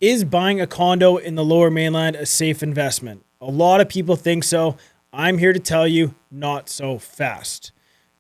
Is buying a condo in the Lower Mainland a safe investment? A lot of people think so. I'm here to tell you, not so fast.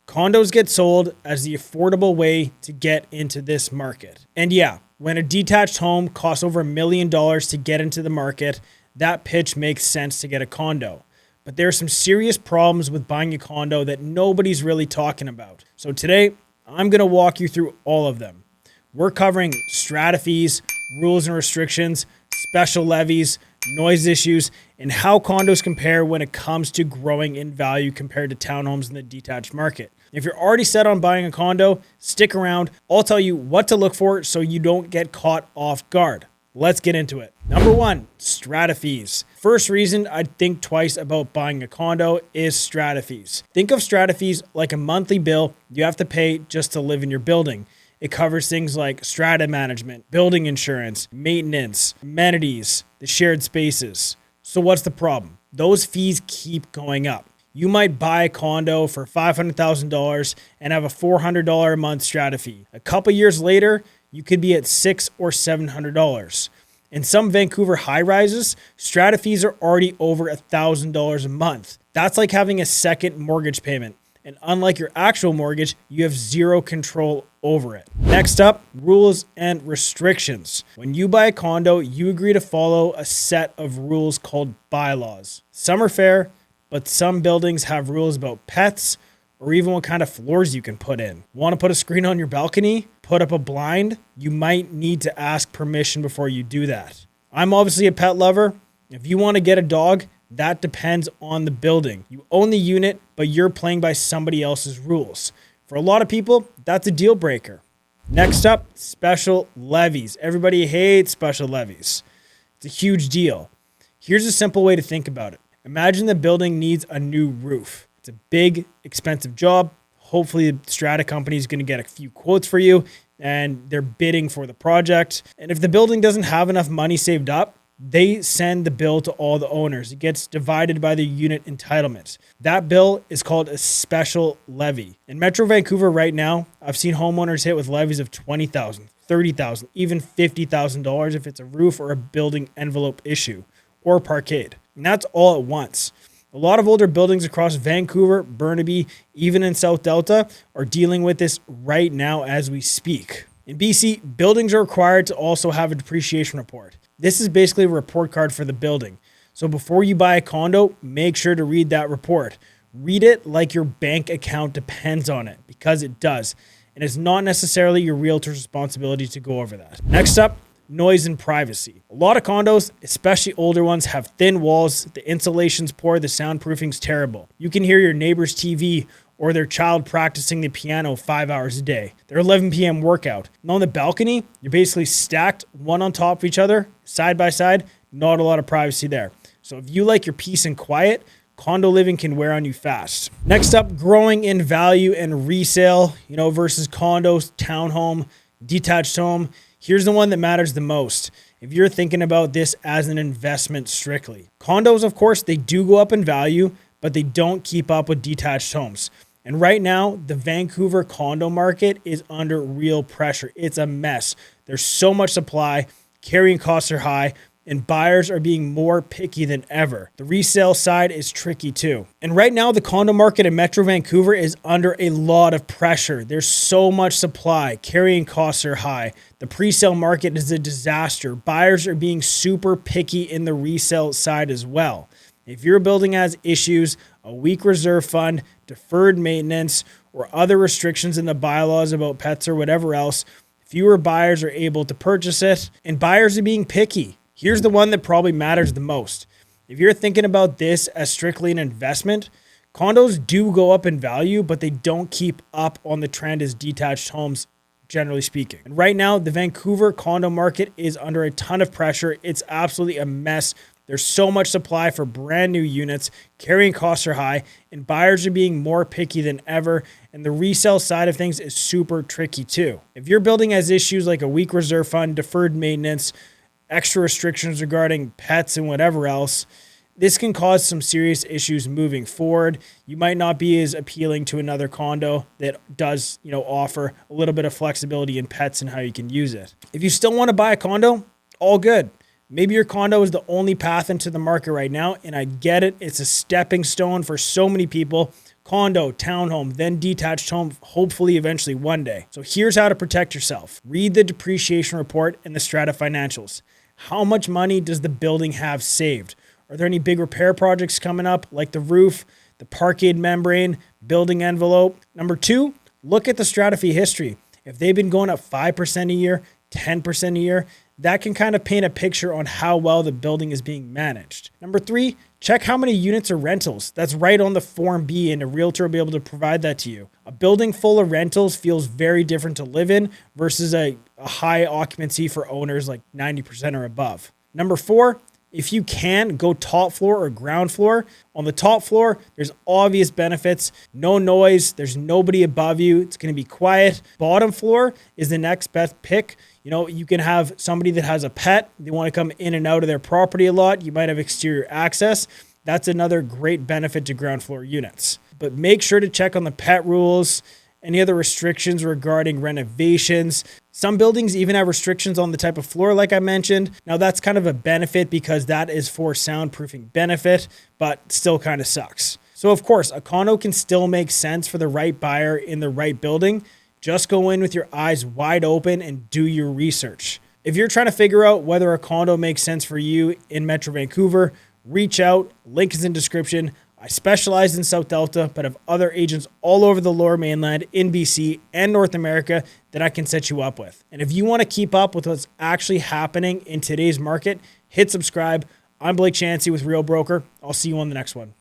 Condos get sold as the affordable way to get into this market. And yeah, when a detached home costs over $1 million to get into the market, that pitch makes sense to get a condo. But there are some serious problems with buying a condo that nobody's really talking about. So today, I'm going to walk you through all of them. We're covering strata fees, rules and restrictions, special levies, noise issues, and how condos compare when it comes to growing in value compared to townhomes in the detached market. If you're already set on buying a condo, stick around. I'll tell you what to look for so you don't get caught off guard. Let's get into it. Number one, strata fees. First reason I'd think twice about buying a condo is strata fees. Think of strata fees like a monthly bill you have to pay just to live in your building. It covers things like strata management, building insurance, maintenance, amenities, the shared spaces. So what's the problem? Those fees keep going up. You might buy a condo for $500,000 and have a $400 a month strata fee. A couple years later, you could be at $600 or $700. In some Vancouver high rises, strata fees are already over $1,000 a month. That's like having a second mortgage payment. And unlike your actual mortgage, you have zero control over it. Next up, rules and restrictions. When you buy a condo, you agree to follow a set of rules called bylaws. Some are fair, but some buildings have rules about pets or even what kind of floors you can put in. Want to put a screen on your balcony? Put up a blind? You might need to ask permission before you do that. I'm obviously a pet lover. If you want to get a dog, that depends on the building. You own the unit, but you're playing by somebody else's rules. For a lot of people, that's a deal breaker. Next up, special levies. Everybody hates special levies. It's a huge deal. Here's a simple way to think about it. Imagine the building needs a new roof. It's a big, expensive job. Hopefully, the strata company is going to get a few quotes for you, and they're bidding for the project. And if the building doesn't have enough money saved up, they send the bill to all the owners. It gets divided by the unit entitlement. That bill is called a special levy. In Metro Vancouver right now, I've seen homeowners hit with levies of $20,000, $30,000, even $50,000 if it's a roof or a building envelope issue or parkade. And that's all at once. A lot of older buildings across Vancouver, Burnaby, even in South Delta are dealing with this right now as we speak. In BC, buildings are required to also have a depreciation report. This is basically a report card for the building. So before you buy a condo, make sure to read that report. Read it like your bank account depends on it, because it does. And it's not necessarily your realtor's responsibility to go over that. Next up, noise and privacy. A lot of condos, especially older ones, have thin walls, the insulation's poor, the soundproofing's terrible. You can hear your neighbor's TV or their child practicing the piano 5 hours a day, their 11 p.m. workout. And on the balcony, you're basically stacked one on top of each other, side by side, not a lot of privacy there. So if you like your peace and quiet, condo living can wear on you fast. Next up, growing in value and resale, versus condos, townhome, detached home. Here's the one that matters the most. If you're thinking about this as an investment strictly. Condos, of course, they do go up in value, but they don't keep up with detached homes. And right now, the Vancouver condo market is under real pressure. It's a mess. There's so much supply, carrying costs are high, and buyers are being more picky than ever. The resale side is tricky too. And right now, the condo market in Metro Vancouver is under a lot of pressure. There's so much supply, carrying costs are high. The pre-sale market is a disaster. Buyers are being super picky in the resale side as well. If your building has issues, a weak reserve fund, deferred maintenance, or other restrictions in the bylaws about pets or whatever else, fewer buyers are able to purchase it, and buyers are being picky. Here's the one that probably matters the most. If you're thinking about this as strictly an investment, condos do go up in value, but they don't keep up on the trend as detached homes, generally speaking. And right now, the Vancouver condo market is under a ton of pressure. It's absolutely a mess. There's so much supply for brand new units, carrying costs are high, and buyers are being more picky than ever, and the resale side of things is super tricky too. If your building has issues like a weak reserve fund, deferred maintenance, extra restrictions regarding pets and whatever else, this can cause some serious issues moving forward. You might not be as appealing to another condo that does, offer a little bit of flexibility in pets and how you can use it. If you still want to buy a condo, all good. Maybe your condo is the only path into the market right now, and I get it. It's a stepping stone for so many people. Condo, townhome, then detached home, hopefully eventually one day. So here's how to protect yourself. Read the depreciation report and the Strata financials. How much money does the building have saved? Are there any big repair projects coming up, like the roof, the parkade membrane, building envelope? Number two, look at the Strata fee history. If they've been going up 5% a year, 10% a year, that can kind of paint a picture on how well the building is being managed. Number three, check how many units are rentals. That's right on the Form B, and a realtor will be able to provide that to you. A building full of rentals feels very different to live in versus a high occupancy for owners like 90% or above. Number four, if you can, go top floor or ground floor. On the top floor, there's obvious benefits. No noise. There's nobody above you. It's going to be quiet. Bottom floor is the next best pick. You know, you can have somebody that has a pet. They want to come in and out of their property a lot. You might have exterior access. That's another great benefit to ground floor units. But make sure to check on the pet rules, any other restrictions regarding renovations. Some buildings even have restrictions on the type of floor, like I mentioned. Now that's kind of a benefit because that is for soundproofing benefit, but still kind of sucks. So of course, a condo can still make sense for the right buyer in the right building. Just go in with your eyes wide open and do your research. If you're trying to figure out whether a condo makes sense for you in Metro Vancouver, reach out. Link is in description. I specialize in South Delta, but have other agents all over the Lower Mainland, in BC, and North America that I can set you up with. And if you want to keep up with what's actually happening in today's market, hit subscribe. I'm Blake Chancey with Real Broker. I'll see you on the next one.